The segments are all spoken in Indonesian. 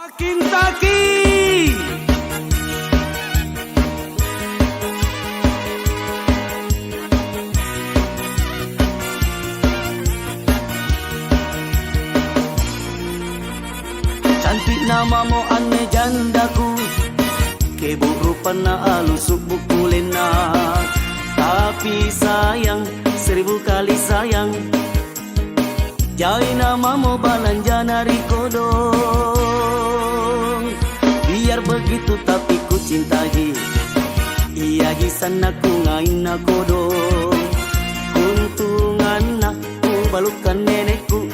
Makin Taki. Cantik namamu aneh jandaku, keburupan na alusuk bukulena. Tapi sayang, 1000 kali sayang, jai namamu balanjana rikodong. Biar begitu tapi ku cinta ji, iya di sana ku ngain na kodong. Kuntungan aku balukan nenekku,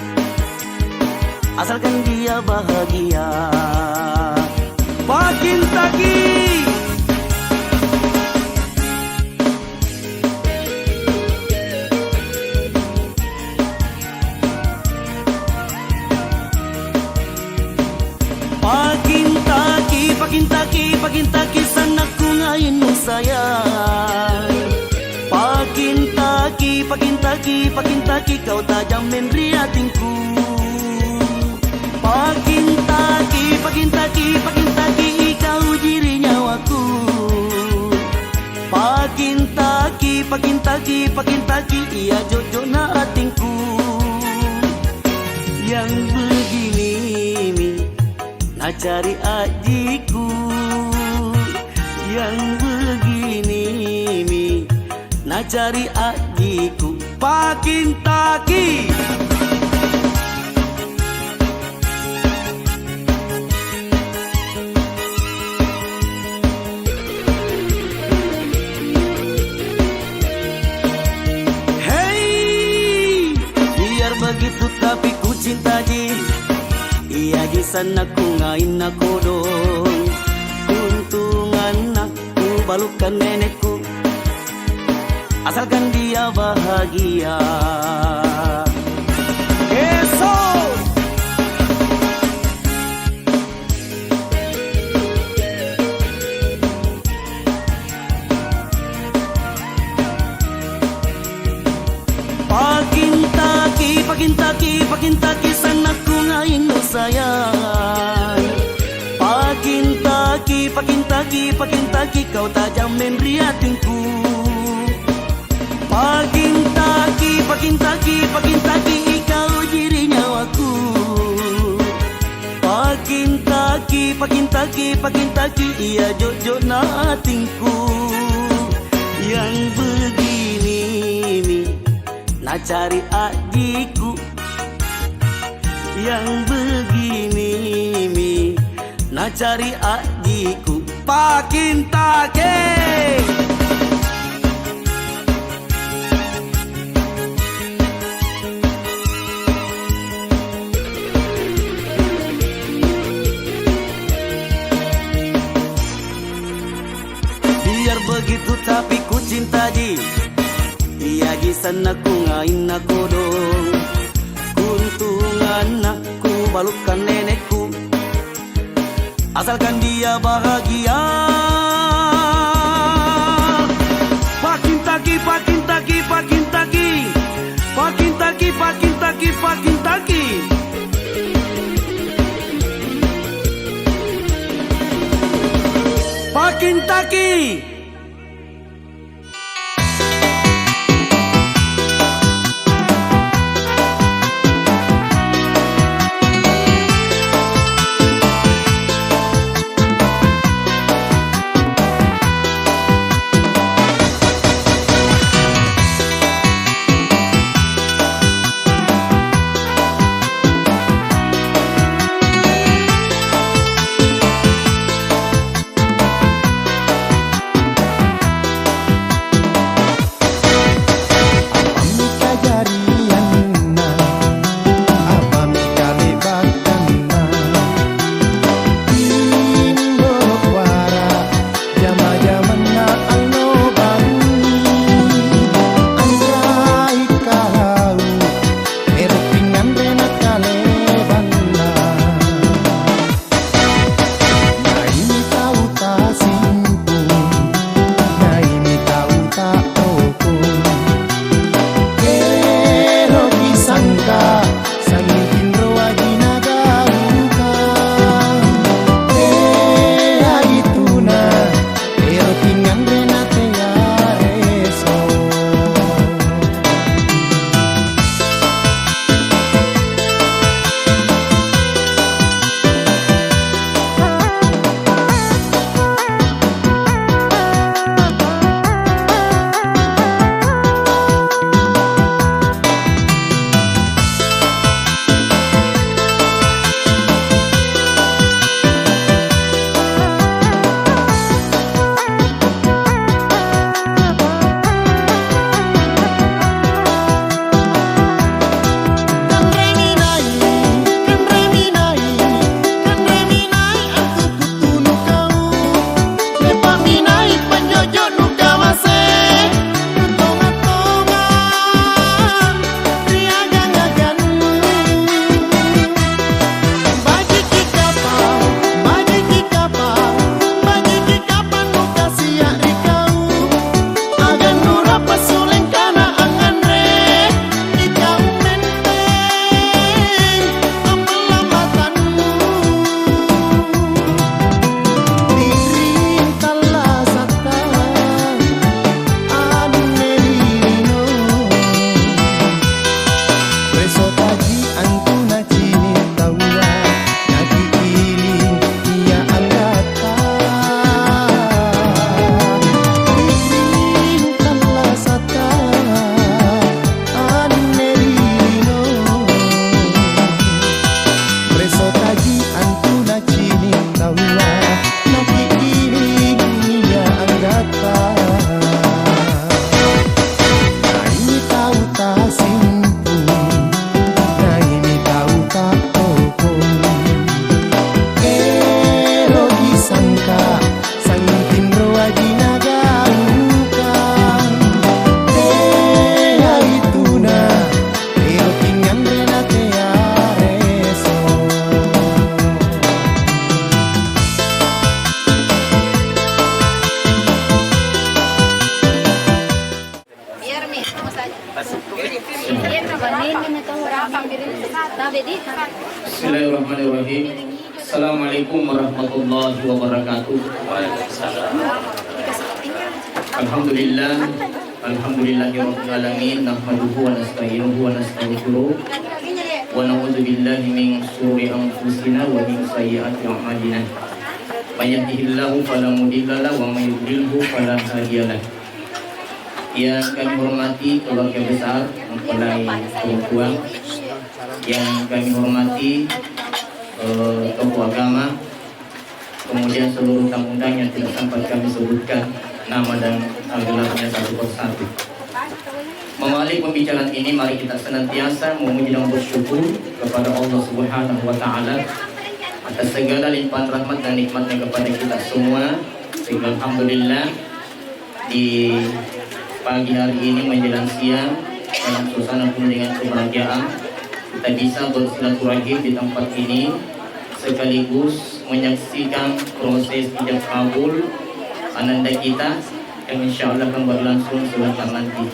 asalkan dia bahagia. Makin Taki. Makin Taki sana ku ngain mo sayang. Makin Taki kau tajam menri hatingku. Makin Taki kau jiri nyawaku. Makin Taki iya jojo na hatingku. Yang begini mi na cari adikku, yang begini mi na cari adikku. Makin Taki. Hey, biar begitu tapi ku cinta ji, iya di sana ku ngain na kodong. Untungan aku balukan nenekku, asalkan dia bahagia. Esok Makin Taki sana ku ngain no sayang. Makin Taki kau tajam menri hatingku. Makin Taki kau jiri nyawaku. Makin Taki iya jojo na hatingku. Yang begini mi na cari adikku, yang begini mi na cari adikku. Makin Taki. Biar begitu tapi ku cinta ji, iya di sana ku ngain na kodong. Kuntungan aku balukan nenekku, asalkan dia bahagia. Makin Taki. Makin Taki. Makin Taki. Assalamualaikum warahmatullahi wabarakatuh. Alhamdulillah, alhamdulillahirabbil alamin, nahmaduhu wa nasta'inuhu wa nastaghfiruh wa na'udzu billahi min shururi anfusina wa min sayyiati a'malina. May yahdihillahu fala mudilla lahu wa may yudlilhu fala hadiya lahu. Yang kami hormati keluarga besar mempelai perempuan, yang kami hormati tokoh agama, kemudian seluruh tamu undangan yang tidak sempat kami sebutkan nama dan gelarnya satu persatu. Mengawali pembicaraan ini, mari kita senantiasa memuji dan bersyukur kepada Allah Subhanahu wa Ta'ala atas segala limpahan rahmat dan nikmatnya kepada kita semua. Sehingga alhamdulillah di pagi hari ini menjelang siang dalam suasana penuh dengan kebahagiaan kita bisa bersilaturahim di tempat ini sekaligus menyaksikan proses ijab kabul ananda kita yang insya Allah akan berlangsung sebentar nanti.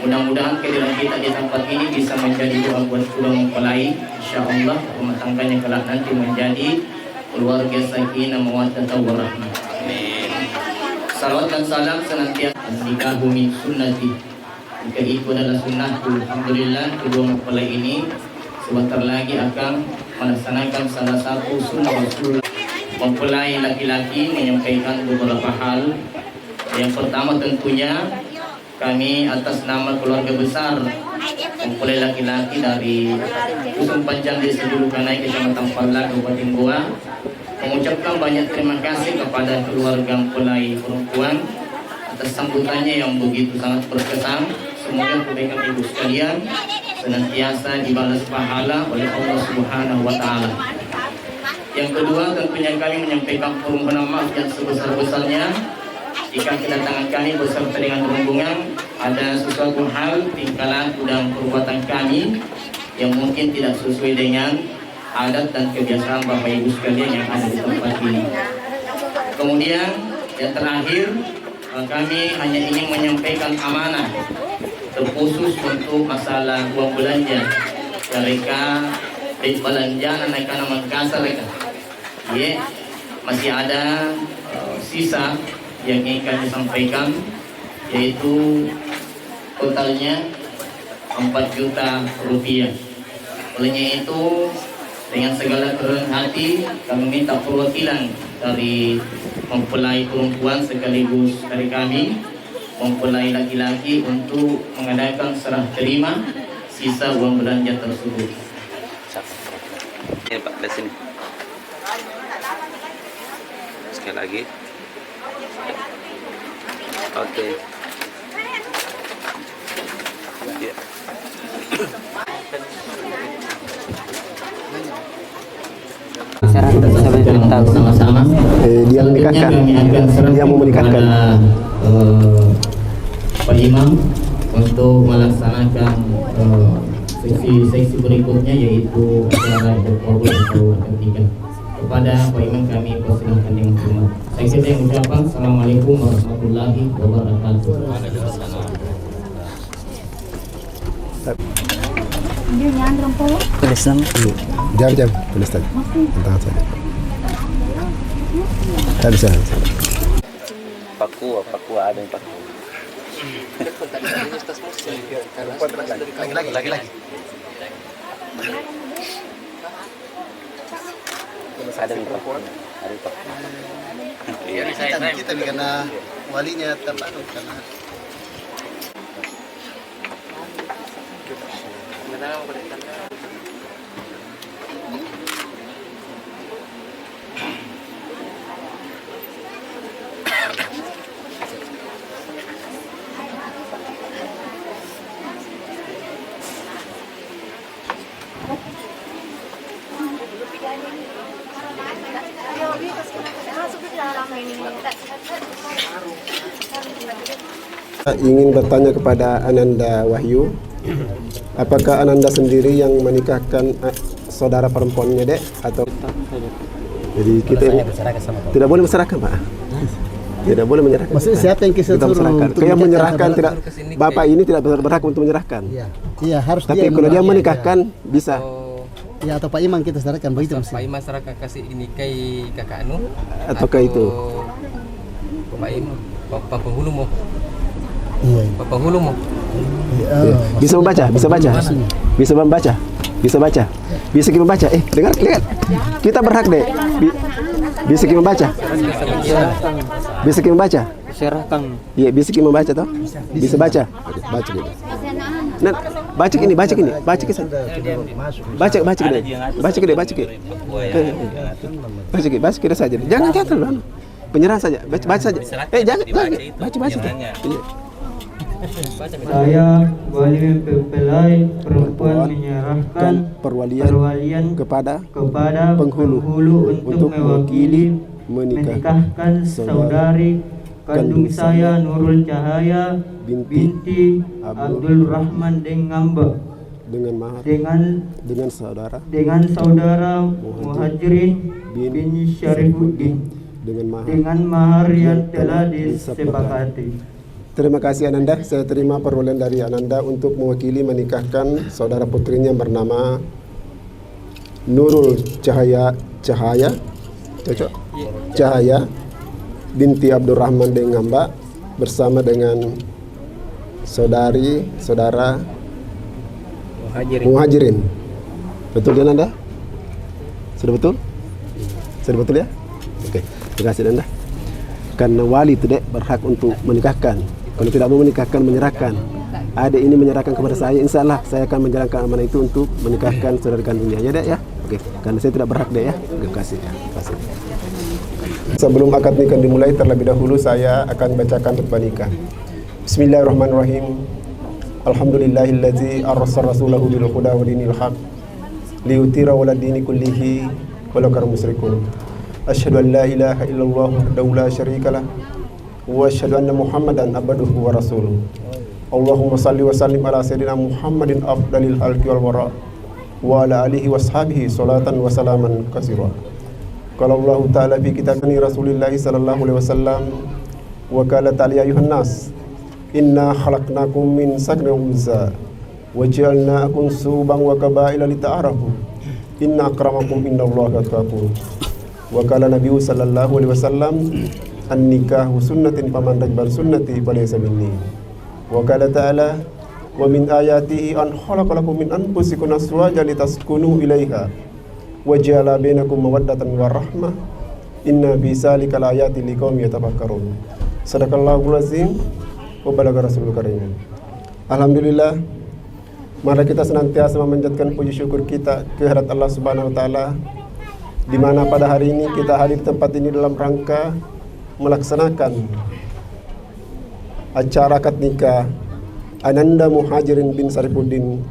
Mudah-mudahan kehadiran kita di tempat ini bisa menjadi doa buat kedua mempelai. Insya Allah rumah tangganya kelak nanti menjadi keluarga sakinah mawaddah warahmah. Amin. Salawat dan salam senantiasa nikahu min sunnati. Jika itu adalah sunnahku, alhamdulillah kedua mempelai ini sebentar lagi akan melaksanakan salah satu sunnah Rasulullah. Mempelai laki-laki menyampaikan beberapa hal. Yang pertama tentunya kami atas nama keluarga besar mempelai laki-laki dari Dusun Panjang Desa Julukanai, Kecamatan Pala, Kabupaten Goa, mengucapkan banyak terima kasih kepada keluarga mempelai perempuan atas sambutannya yang begitu sangat berkesan. Semoga kebaikan ibu sekalian senantiasa dibalas pahala oleh Allah Subhanahu wa Ta'ala. Yang kedua, tentunya kami menyampaikan permohonan maaf yang sebesar-besarnya jika kedatangan kami beserta dengan rombongan ada sesuatu hal, tingkah laku dan perbuatan kami yang mungkin tidak sesuai dengan adat dan kebiasaan Bapak Ibu sekalian yang ada di tempat ini. Kemudian yang terakhir, kami hanya ingin menyampaikan amanah terkhusus untuk masalah uang belanja. Mereka di belanja naik nama kasar mereka. Ya, masih ada sisa yang ingin kami sampaikan, yaitu totalnya 4 juta rupiah. Olehnya itu dengan segala kerendahan hati kami minta perwakilan dari mempelai perempuan sekaligus dari kami mempelai laki-laki untuk mengadakan serah terima sisa uang belanja tersebut. Ini Pak, di sini. Sekali lagi. Oke. Ya. Sama-sama. Dia menikahkan. Dia mau menikahkan. Pak Imam untuk melaksanakan seksi berikutnya, yaitu acara kabul atau ketiga. Kepada Pak Imam kami persilahkan dengan hormat. Saya kira yang ucapkan Assalamualaikum warahmatullahi wabarakatuh. Tulis nama. Jam tulis tadi. Tentang saja. Tak bisa. Paku ada yang paku. Lagi. Ada yang perempuan. Ada paku. Iya. Kita karena walinya terlalu karena ingin bertanya kepada Ananda Wahyu, apakah Ananda sendiri yang menikahkan saudara perempuannya, Dek, atau jadi kita tidak boleh menyerahkan, Pak? Tidak boleh menyerahkan. Maksudnya siapa yang kita menyerahkan? Kayak menyerahkan tidak, Bapak ini tidak berhak untuk menyerahkan. Iya, harus. Tapi kalau dia menikahkan bisa. Ya atau Pak Imam kita sadarkan begitu Pak Imam masyarakat kasih nikahi kakak anu Ataukah itu? Pak Imam Pak penghulu mau. Iya. Pak penghulu mau. Bisa membaca, bisa baca. Bisa membaca. Bisa baca. Bisa kita membaca. Dengar. Kita berhak deh. Bisa kita membaca. Bisa kita membaca. Serahkan. Iya, bisa kita membaca toh? Bisa baca. Baca dulu. Nah, baca ini. Baca gini. Baca gini. Baca gini saja. Jangan dulu. Penyerah saja. Baca saja. Jangan. Baca. Saya wali mempelai perempuan menyerahkan perwalian kepada penghulu untuk mewakili menikahkan saudari kandung saya Nurul Cahaya binti Abdul Rahman Dengamba dengan saudara Muhajirin bin Syarifuddin dengan mahar yang telah disepakati. Terima kasih Ananda, saya terima perwalian dari Ananda untuk mewakili menikahkan saudara putrinya yang bernama Nurul Cahaya, cocok? Cahaya binti Abdurrahman Dengamba bersama dengan saudara Muhajirin. Betul ya Ananda? Sudah betul? Sudah betul ya? Oke, terima kasih Ananda. Karena wali itu berhak untuk menikahkan. Kalau tidak mau menikahkan, menyerahkan. Adik ini menyerahkan kepada saya, insya Allah saya akan menjalankan amanah itu untuk menikahkan saudara kandungnya. Ya dek ya? Oke, karena saya tidak berhak dek ya. Terima kasih ya. Sebelum akad nikah dimulai, terlebih dahulu saya akan bacakan khutbah nikah. Bismillahirrahmanirrahim. Alhamdulillahillazi arsala rasulahu bil huda wa dinil haq liyutira wala dini kullihi walau karam musyrikun. Asyhadu an la ilaha illallah wahdahu la syarikalah wa asyhadu anna Muhammadan abduhu wa rasuluh. Allahumma salli wa sallim ala sayyidina Muhammadin afdalil khalqi wal wara wa ala alihi wa ashabihi salatan wa salaman katsira. Qala Allah ta'ala fi kitabih Rasulillah sallallahu alaihi wasallam wa qala ta'ala ya ayuhan nas inna khalaqnakum min sakrin unsa wa ja'alnakum suban wa qabaila lita'arafu inna akramakum indallahi atqakum. Wa qala Nabi sallallahu alaihi wasallam an-nikahu sunnatin faman rajbal sunnati falaysa minni. Wa qala ta'ala wa min ayatihi an khalaqalakum min anfusikum azwajan litaskunu ilaiha wa ja'ala bainakum mawaddatan wa rahmah inna fi dzalika laayatin liqaumin yatafakkarun. Sadaqallahul azim wa balagha rasulul karim. Alhamdulillah, mari kita senantiasa memanjatkan puji syukur kita kehadirat Allah Subhanahu wa taala, di mana pada hari ini kita hadir di tempat ini dalam rangka melaksanakan acara akad nikah Ananda Muhajirin bin Syarifuddin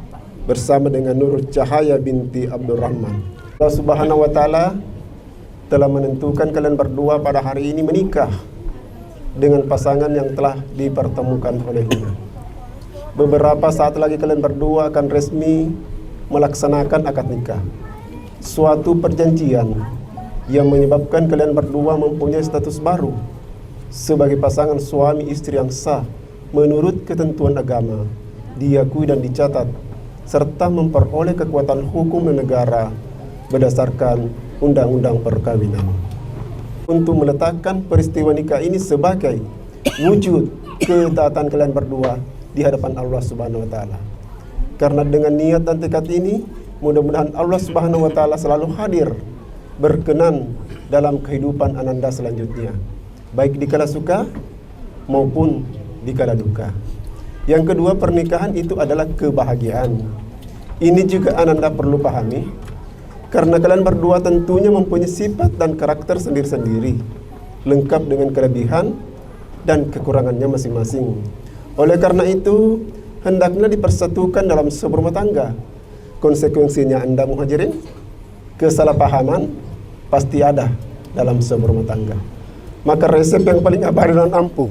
bersama dengan Nurul Cahaya binti Abdurrahman. Allah Subhanahu wa taala telah menentukan kalian berdua pada hari ini menikah dengan pasangan yang telah dipertemukan olehnya. Beberapa saat lagi kalian berdua akan resmi melaksanakan akad nikah. Suatu perjanjian yang menyebabkan kalian berdua mempunyai status baru sebagai pasangan suami istri yang sah menurut ketentuan agama, diakui dan dicatat, serta memperoleh kekuatan hukum dan negara berdasarkan undang-undang perkawinan. Untuk meletakkan peristiwa nikah ini sebagai wujud ketaatan kalian berdua di hadapan Allah Subhanahu wa taala. Karena dengan niat dan tekad ini, mudah-mudahan Allah Subhanahu wa taala selalu hadir berkenan dalam kehidupan Ananda selanjutnya, baik di kala suka maupun di kala duka. Yang kedua, pernikahan itu adalah kebahagiaan. Ini juga Ananda perlu pahami, karena kalian berdua tentunya mempunyai sifat dan karakter sendiri-sendiri, lengkap dengan kelebihan dan kekurangannya masing-masing. Oleh karena itu, hendaknya dipersatukan dalam sebuah rumah tangga. Konsekuensinya Anda Muhajirin, kesalahpahaman pasti ada dalam sebuah rumah tangga. Maka resep yang paling abadi dan ampuh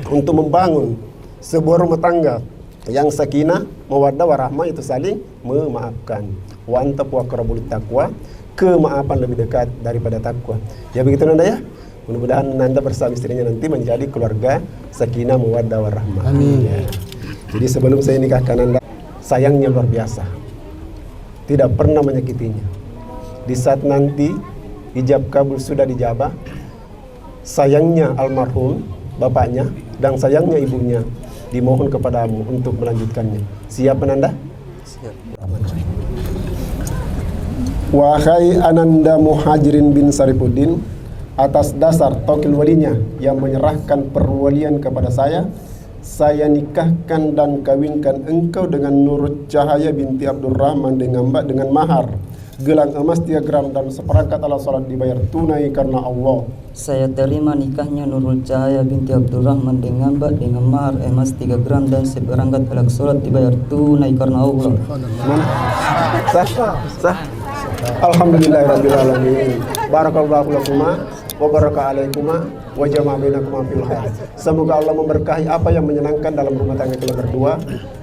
untuk membangun sebuah rumah tangga yang sakinah, mawaddah, warahmah itu saling memaafkan. Wa antaqu aqrabul taqwa, kemaafan lebih dekat daripada takwa. Ya begitu Nanda ya. Mudah-mudahan Nanda bersama istrinya nanti menjadi keluarga sakinah, mawaddah, warahmah. Amin. Ya. Jadi sebelum saya nikahkan Nanda, sayangnya luar biasa. Tidak pernah menyakitinya. di saat nanti ijab kabul sudah dijabah, sayangnya almarhum bapaknya dan sayangnya ibunya dimohon kepadamu untuk melanjutkannya. Siap Ananda? Siap. Wahai Ananda Muhajirin bin Sarifuddin, atas dasar tokil walinya yang menyerahkan perwalian kepada saya nikahkan dan kawinkan engkau dengan Nurut Cahaya binti Abdurrahman dengan Mbak dengan mahar gelang emas 3 gram dan seperangkat alat sholat dibayar tunai karena Allah. Saya terima nikahnya Nurul Cahaya binti Abdurrahman dengan Mbak dengan mahar emas 3 gram dan seperangkat alat sholat dibayar tunai karena Allah. Sah. Alhamdulillahirabbil alamin. Barakallahu lakuma wa baraka alaikuma wa jama'a bainakuma fil khair. Semoga Allah memberkahi apa yang menyenangkan dalam rumah tangga kalian berdua.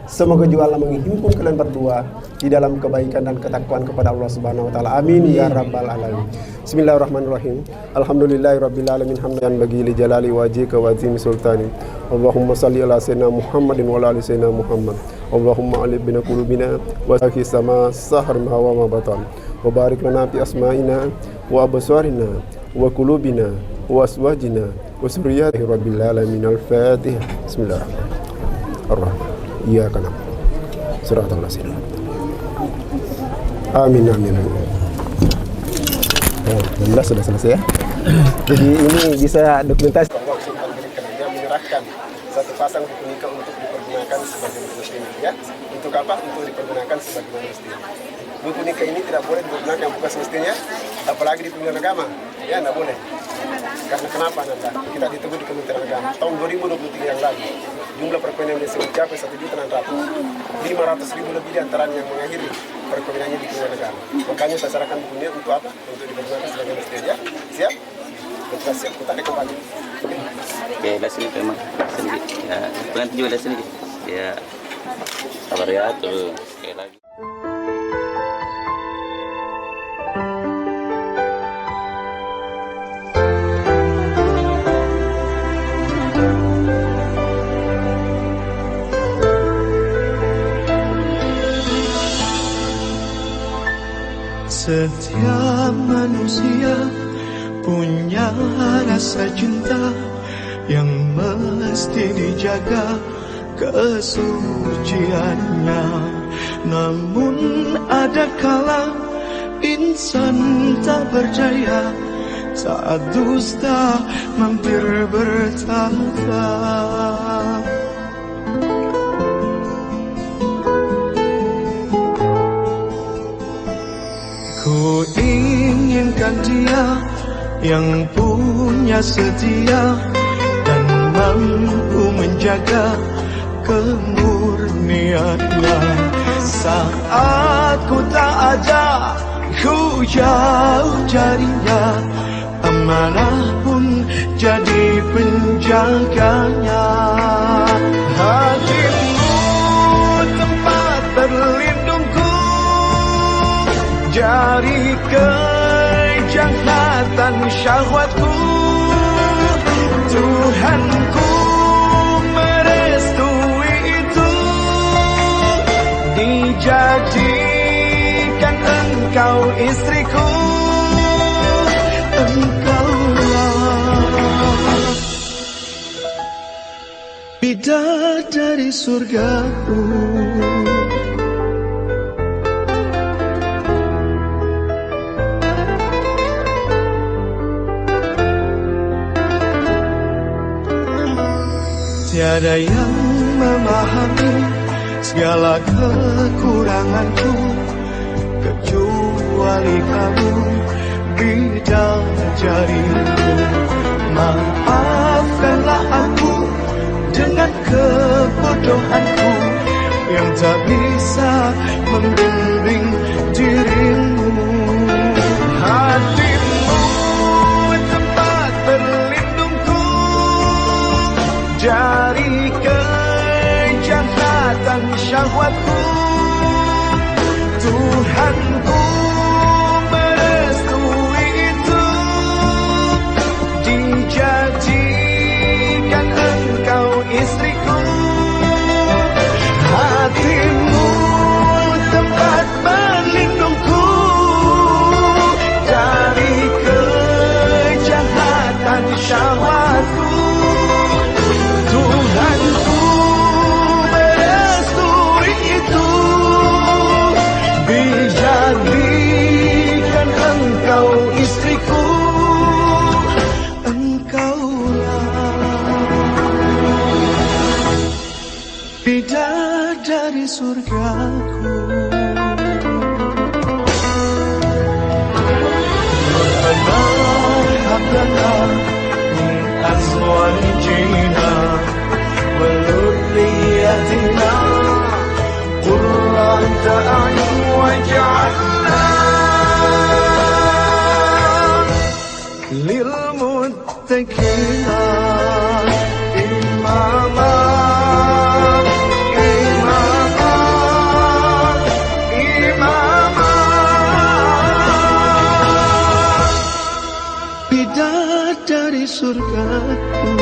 Semoga juga Allah menghimpun kalian berdua di dalam kebaikan dan ketakwaan kepada Allah Subhanahu wa taala. Amin ya rabbal alamin. Bismillahirrahmanirrahim. Alhamdulillahirabbil alamin hamdan bagi li jalali wajhika wa azimi sultani. Allahumma shalli ala sayyidina Muhammadin wa ala ali sayyidina Muhammad. Allahumma alif bina qulubina wa sakhi sama sahar ma wa ma batan. Wa barik lana fi asma'ina wa absarina wa qulubina wa aswajina wa surriyati rabbil alamin. Al-Fatihah. Bismillahirrahmanirrahim. Iya kan. Surah Al-Nasr. Amin. Alhamdulillah sudah selesai ya. Jadi ini bisa dokumentasi. Allah Subhanahu wa menyerahkan satu pasang buku nikah untuk dipergunakan sebagai muslim ya. Untuk apa? Untuk dipergunakan sebagai muslim. Buku nikah ini tidak boleh digunakan bukan semestinya, apalagi di pemilihan agama. Ya, tidak boleh. Karena kenapa Nanda? Kita ditegur di Kementerian Agama tahun 2023 yang lalu. Jumlah perkawinan yang mencapai 1.600.000 lebih di antaranya yang mengakhiri perkawinannya di Kementerian Agama. Makanya saya sarankan bukunya untuk apa? Untuk dipergunakan sebagai masjid ya. Siap? Kita siap, kita ada kembali. Oke, dah sini memang sedikit. Ya, pengen juga dah sedikit. Ya, sabar ya tuh. Oke lagi. Setiap manusia punya rasa cinta yang mesti dijaga kesuciannya. Namun ada kala insan tak berdaya saat dusta mampir bertahta. Ku inginkan dia yang punya setia dan mampu menjaga kemurniannya. Saat ku tak ada, ku jauh darinya, amanah pun jadi penjaganya. Hatimu tempat berlindungku dari kejahatan syahwatku. Tuhanku merestui itu, dijadikan engkau istriku. Engkaulah bidadari surgaku. Tiada yang memahami segala kekuranganku kecuali kamu, bidadariku. Maafkanlah aku dengan kebodohanku yang tak bisa membimbing dirimu. Hatimu tempat berlindungku dari kejahatan syahwatku. Tuhanku merestui itu, dijadikan engkau istriku. Hatimu tempat dari surgaku. Rabbana hab lana min azwajina wa dhurriyyatina qurrata a'yun waj'alna lil muttaqina imama. Dari surgaku.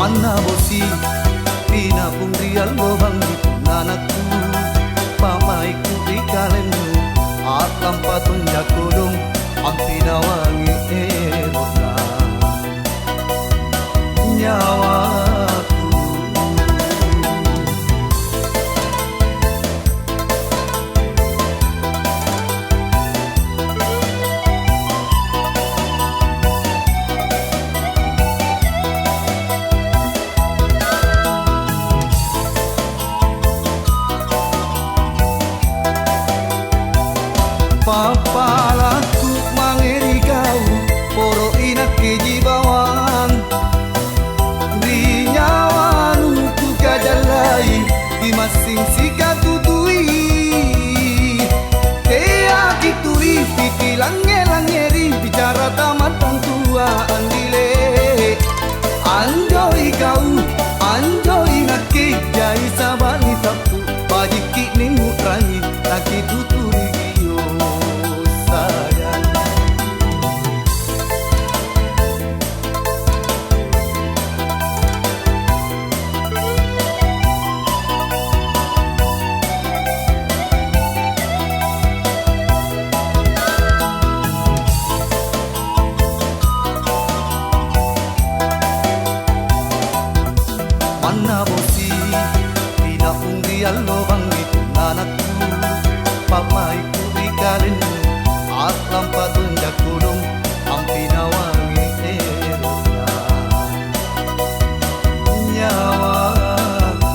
Mana bosi Pina pung rial lobang di punanakku Pamaiku di kalenmu Akam patun jakodong Ampina wangi erona Nyawaku Papalaku mangeri kau Poro inak keji bawang Di nyawan ku kajalai Di masing sika tutui Kea kituri piti lange-langeri Bicara tamatan tua andile Anjoi kau Anjoi nake Jai sabali tapu Bajiki ni mutrangi Naki tuturi giyo sayang Mana bosi Pina pung rial lobang itu anakku Pamaiku di kalenmu Aklam patun jakodong Ampina wangi erona Nyawaku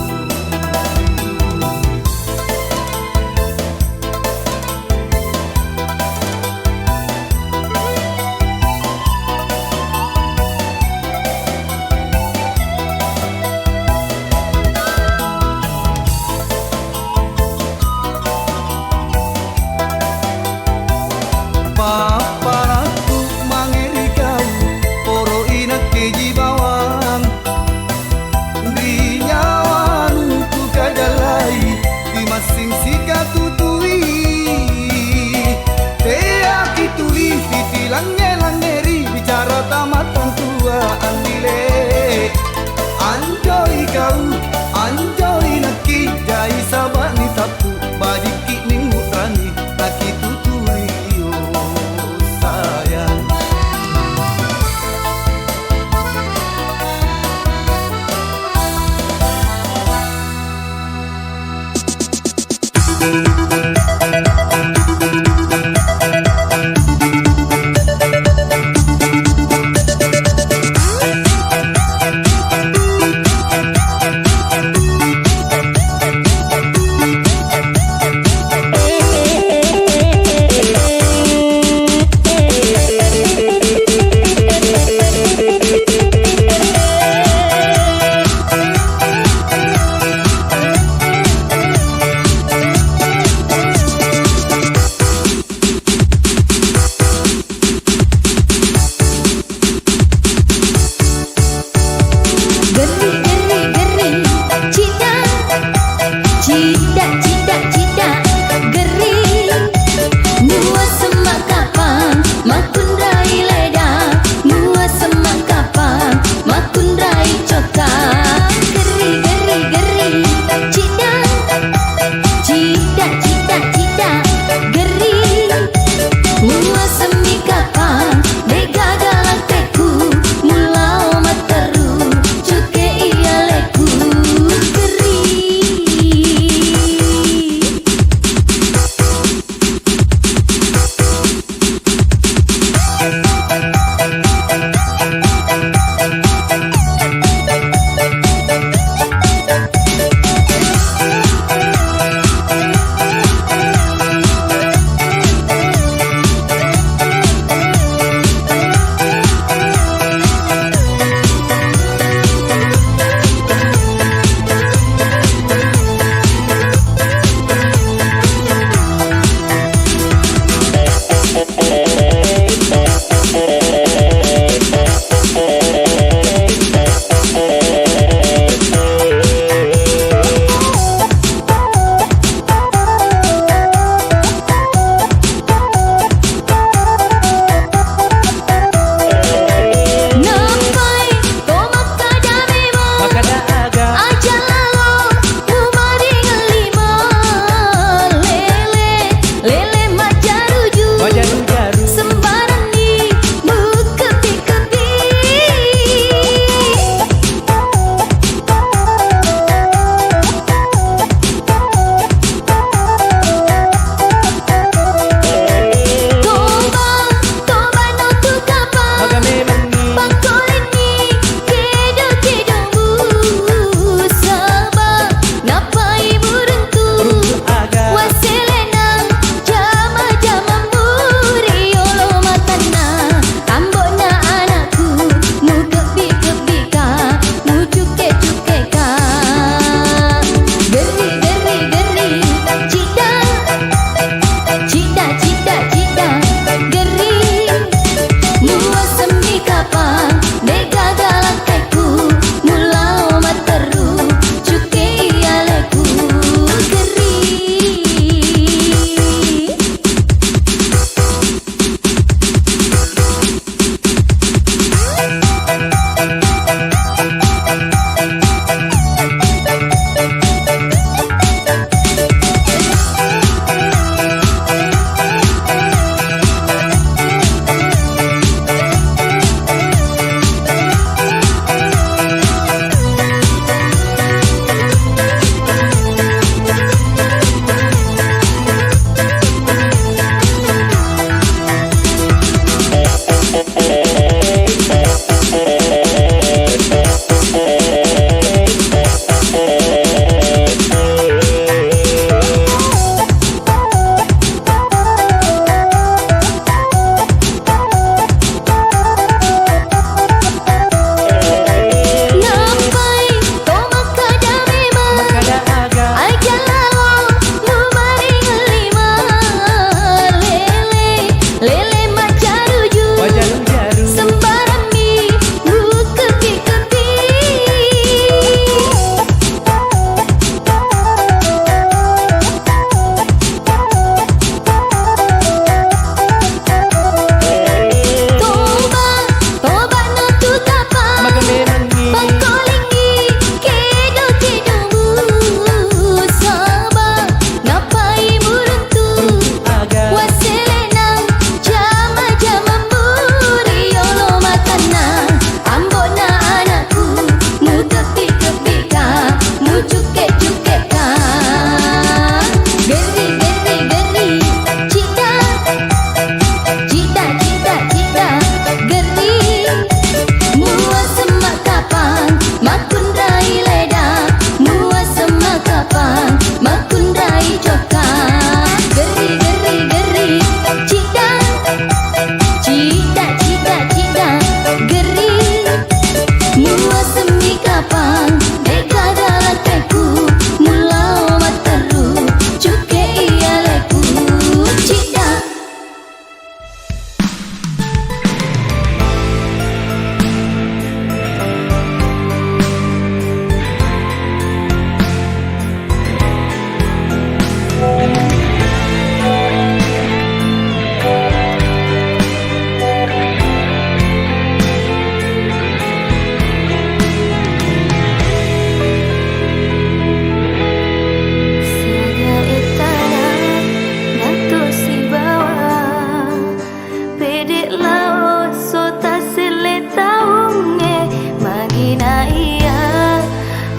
na iya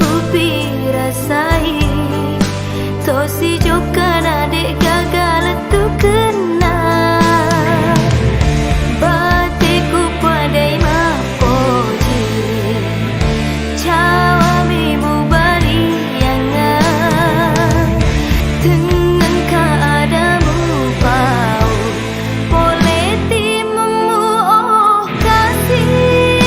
upi rasai tosi joka na dek gagal tu kena batiku padai mapoji cawa mimu bari yang dengan keadamu pau boleh timu oh kasih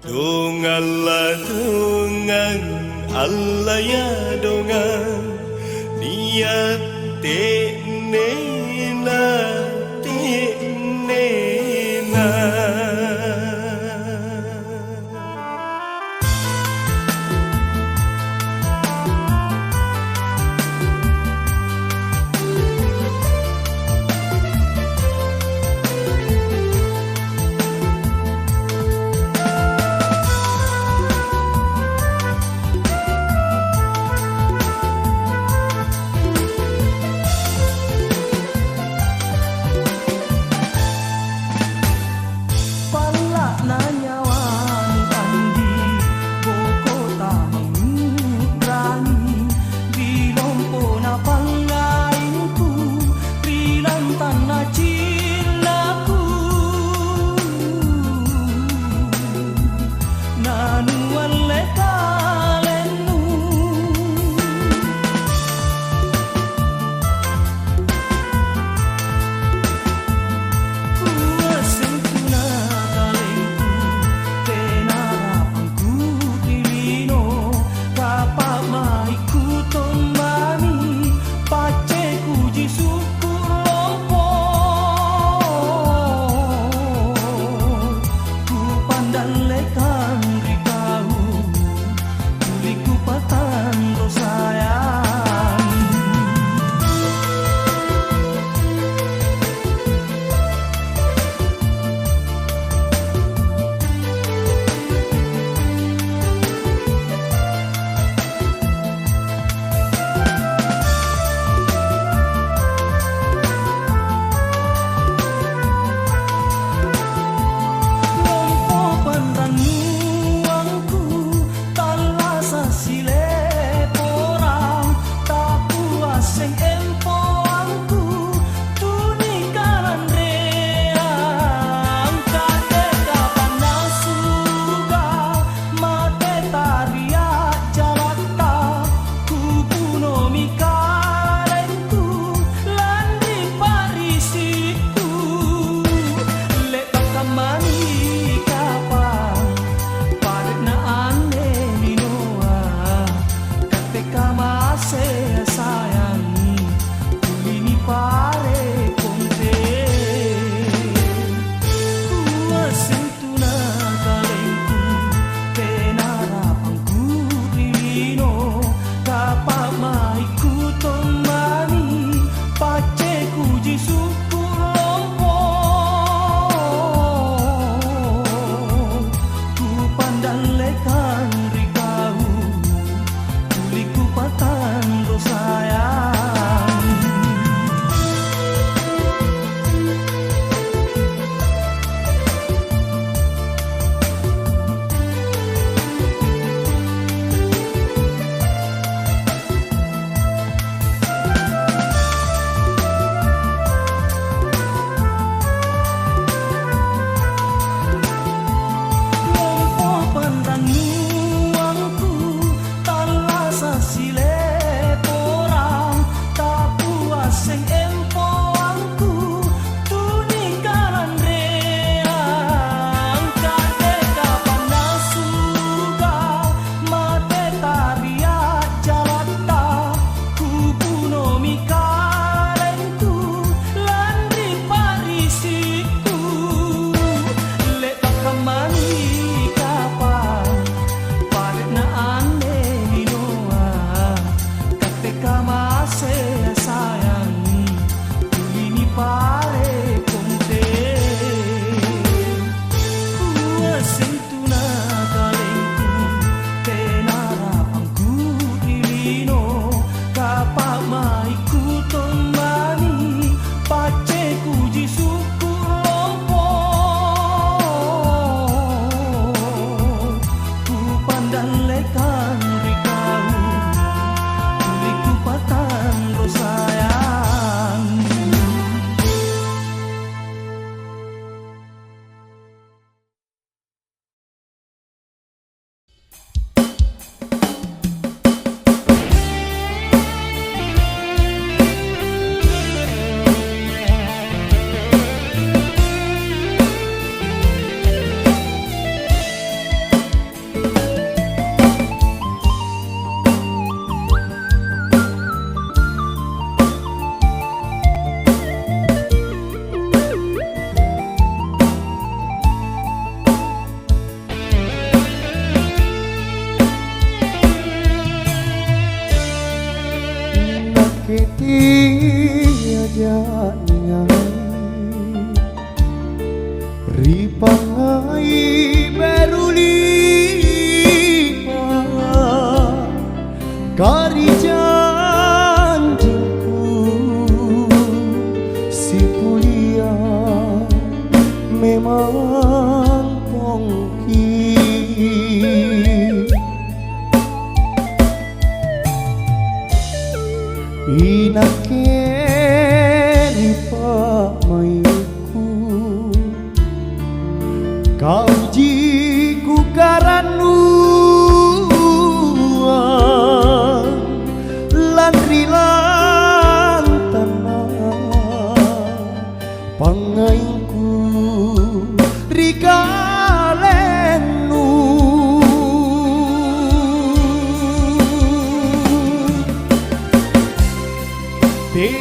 Donganlah dongan Allah ya dongan niat tenena tenena.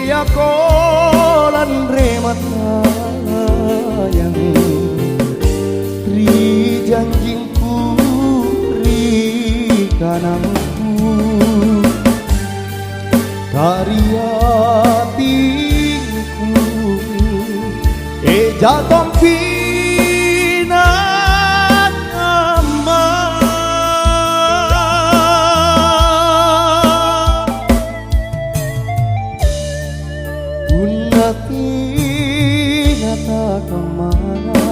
Aku lan remata yang ri janjingku ri kanangku karya tingku jatuh pinan ama unati nata kamana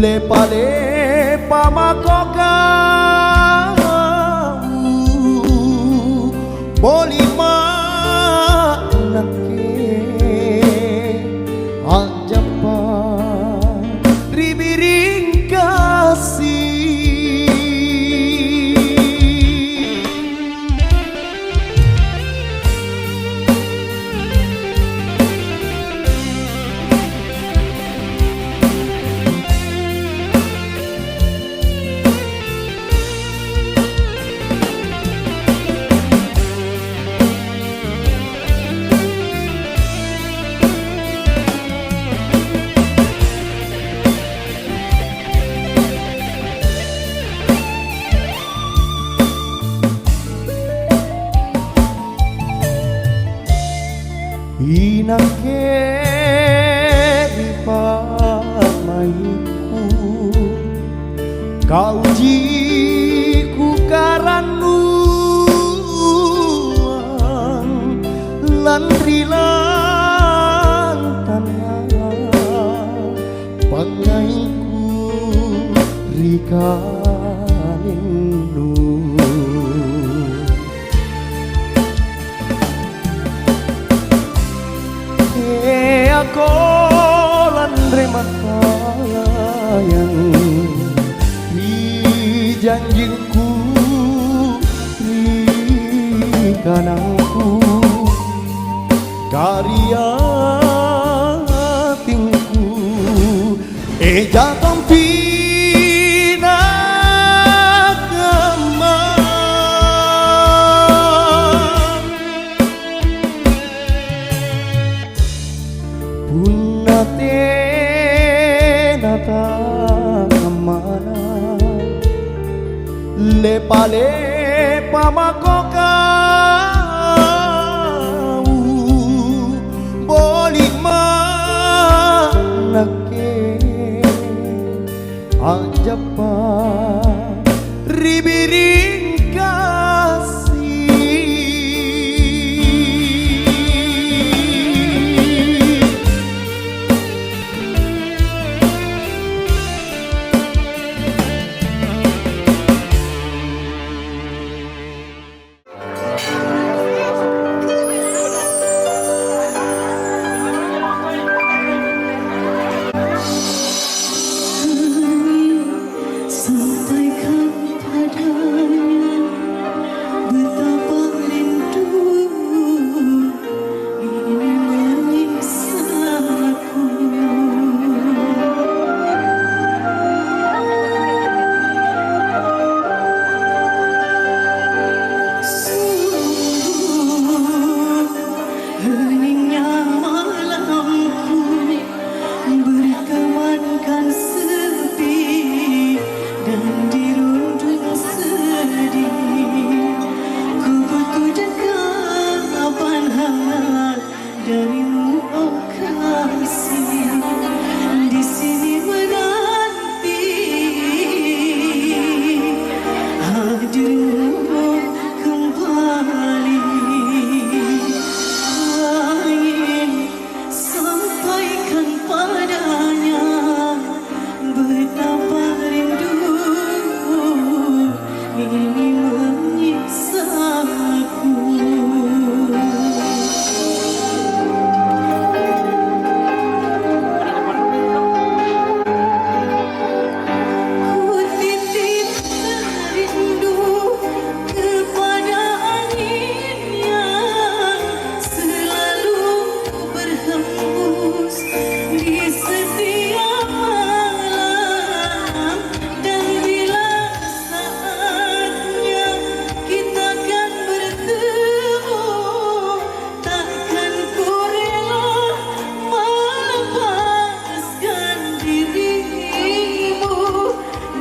lepa makoka bolima nake ajapa ribiring kasih inake ripamaiku kau jiku karanuang lan rilang tanah pangaiku rikanindu aku lan remata yang di janjingku di kanangku karya tingku jatuh pina lepa makoka bolima nake ajapa ribiring kasih Sampaikan padamu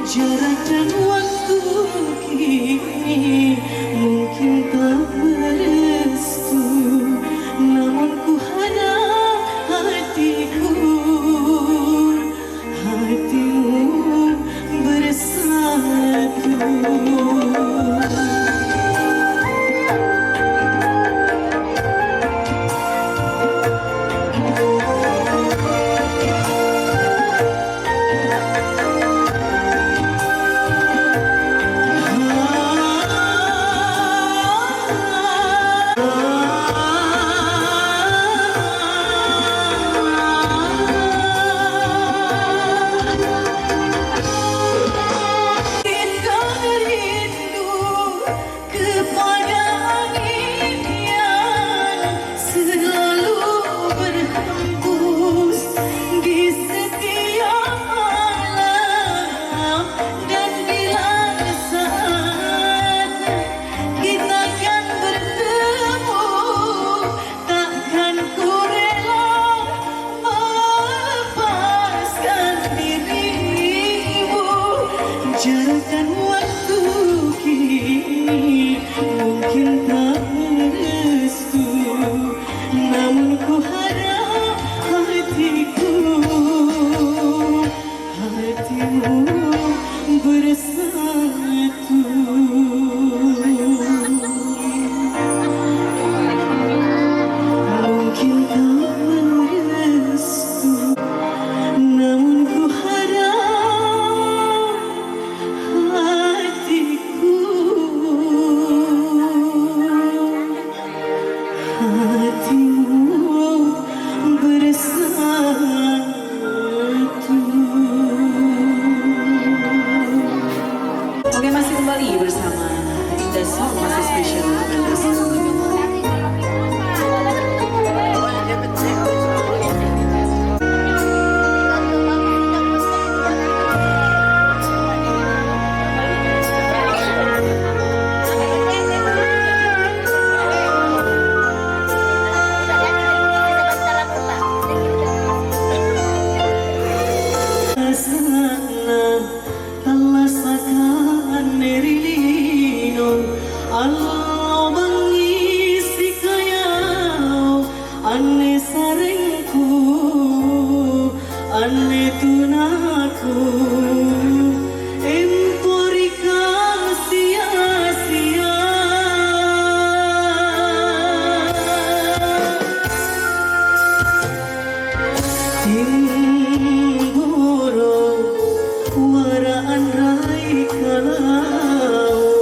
Jarak dan waktu kini mungkin tak berestu, namun ku harap hatiku, hatimu bersatu. Jarak dan waktu kini mungkin tak merestu, namun ku harap hatiku, hatimu bersatu. Mungkin tak merestu, namun ku harap hatimu bersatu. Oke, masih kembali bersama Indah Song, masih spesial untuk Anda semua. Ane sarengku, ane tunaku, emporika sia-sia. Timburo waraan rai kalau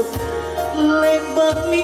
lebak mi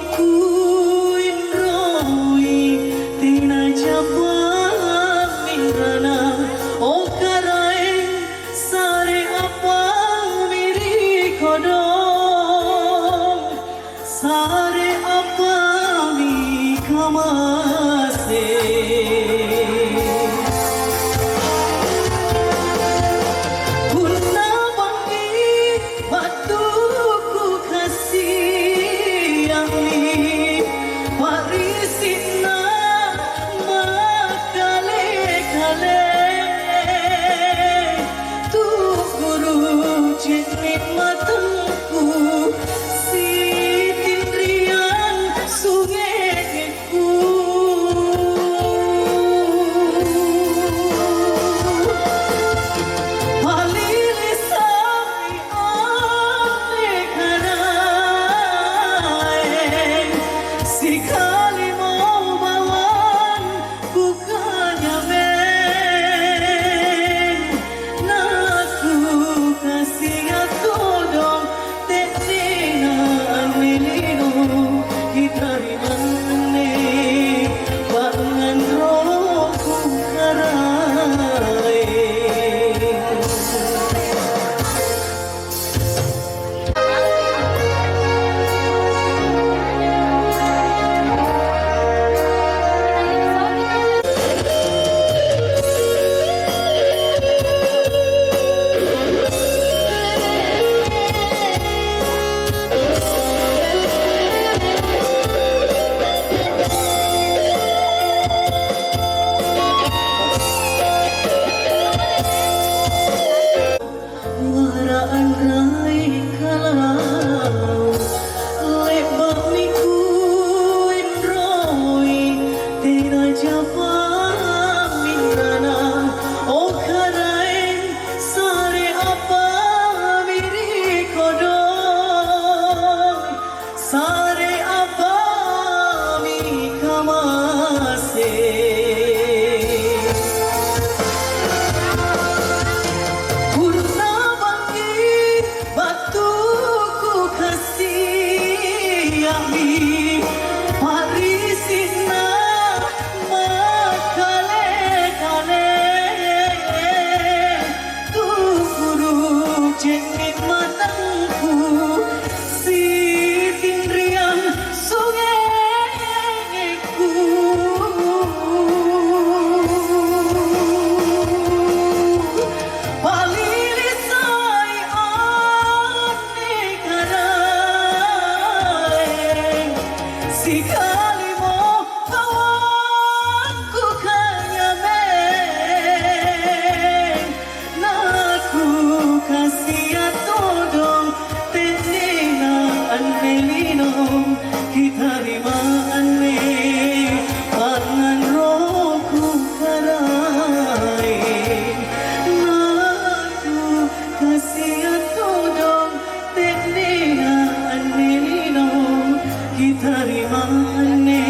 sia tudong tekningan ninong kita rimane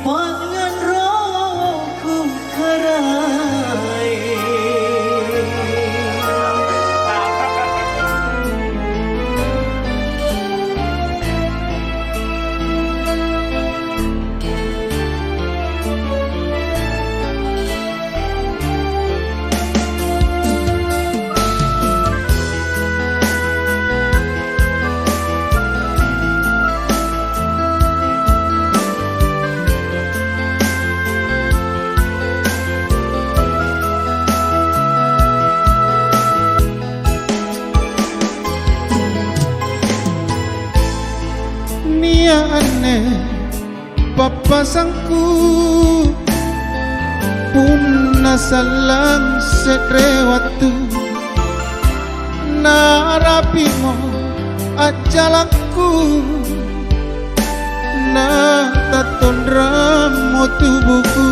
pangan roku karai. Aneh papasangku punna salang setrewatu narapimo ajalanku na tatondram tubuhku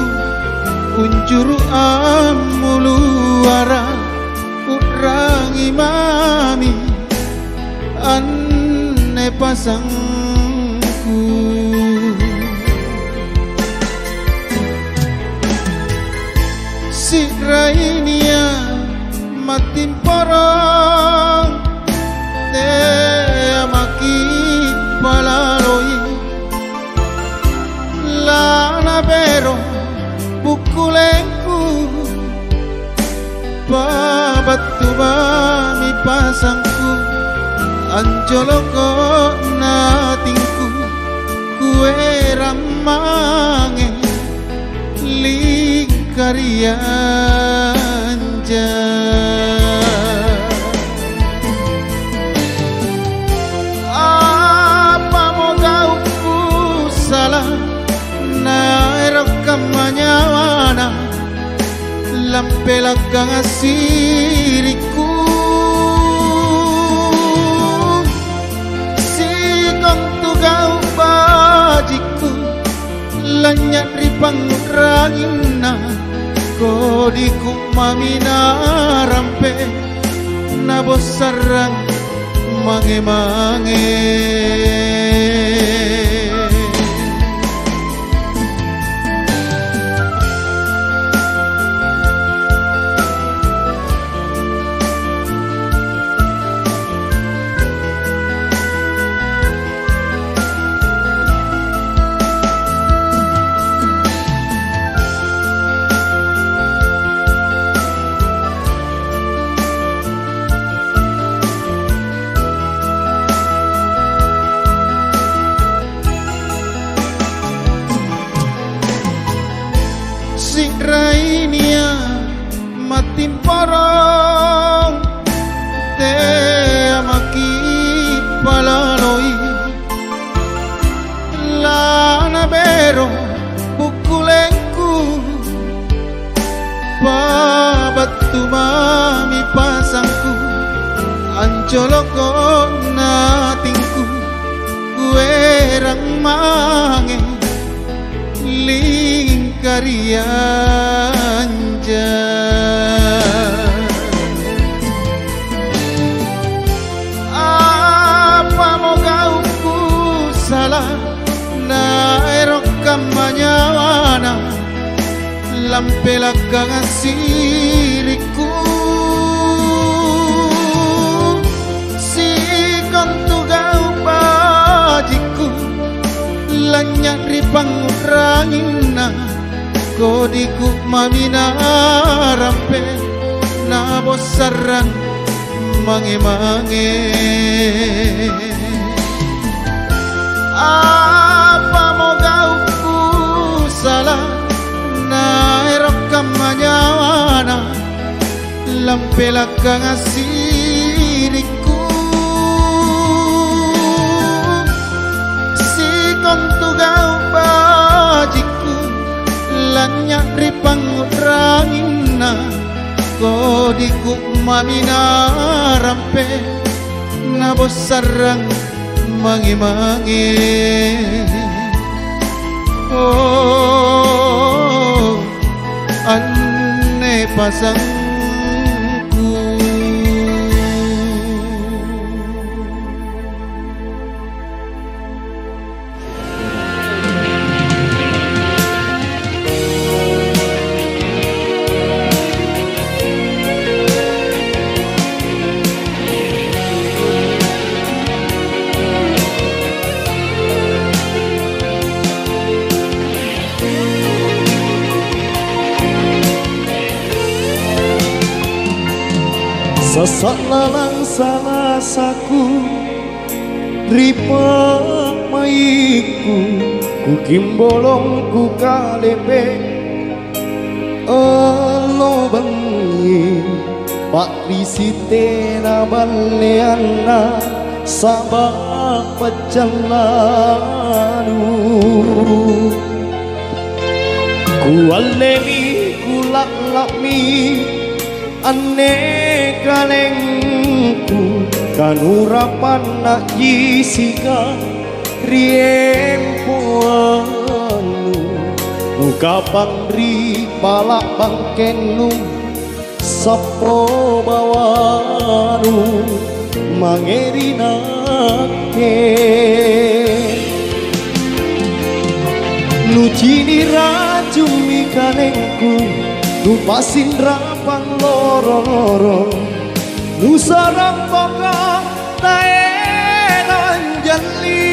unjuru amuluara urang imami aneh pasang si rainia matin porong de amaki palaloi lana bero bukulengku babatu bami pasangku anjoloko natingku kue ramange lingkarianja apa mogauku salah na erokamanyawana lampelagang asiriku gau bajiku lanyak ripang rangina kodiku mamina rampe nabosarang mange-mange matin porong te amaki palaloi lana bero bukulengku babatu mami pasangku anjoloko natingku kuerang mange lingkarianja apa mogauku salah na erokamanyawana lampelagang asiriku si kontugau bajiku lanyak ripang rangina kodiku mamina rampe nabosarang mange-mange apa mogauku salah na erokamanyawana lampelagang asiriku si kontugau bajiku lanyak ripang rangina kodiku mamina rampe nabosarang mange-mange oh aneh pasangku Sasak lalang salasaku ripa maiku ku kimbolong ku kalepe elo bengi pak risite na baleana sabak pecelanu ku alemi ku laklami ane kalengku kanurapan nak jisika riempoanu nukapang ri palak bangkenu sapo bawanu mangerinake nucini racumi kalengku nupasin rapang loro-loro nusarang boka taenan jali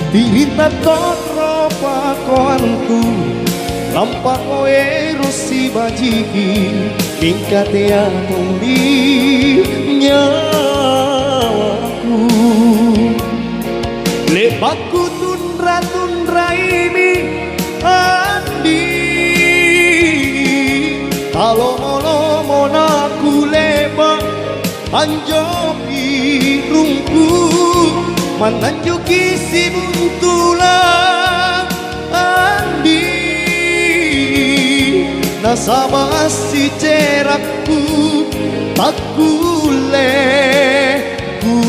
tirita totro pakoanku lampak koe rusi bajiki tingkate atumbi nyawaku lepaku tundra ini andi kalau molo naku leba anjopi rungku mananjuki si buntulang andi nasabah si cerakku tak kule ku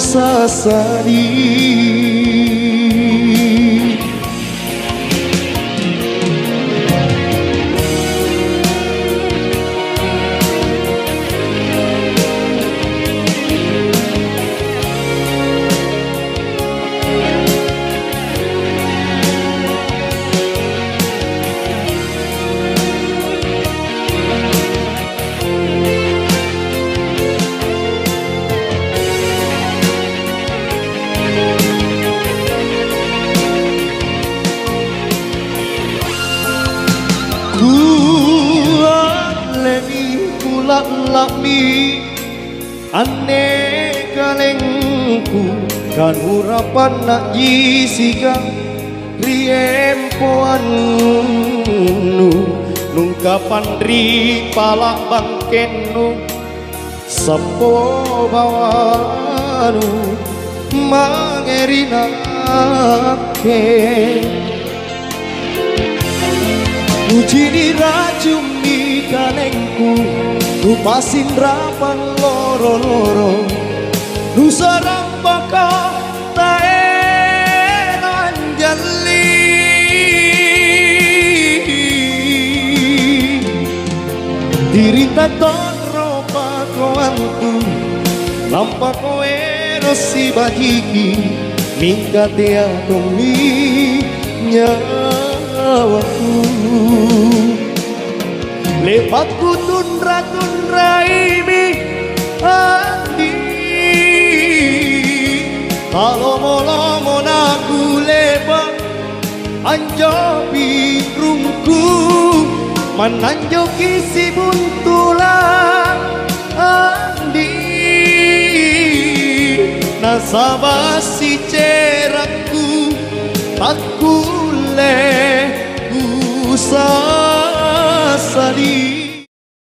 sasari lami ane kalengku kanurapan nak jisika riempoanu nungkapan ri palak bangkenu sapo bawanu mangerinake ujini racuni kalengku nupasin rapang loro-loro nusarang baka taenan jali dirita totro pakoanku lampak koe rosi bajiki mingkate atumbi nyawaku lepatku tundra ini andi kalau molo naku lepa anjopi rungku mananjoki si buntulang andi nasabah si cerakku tak kule ku sasari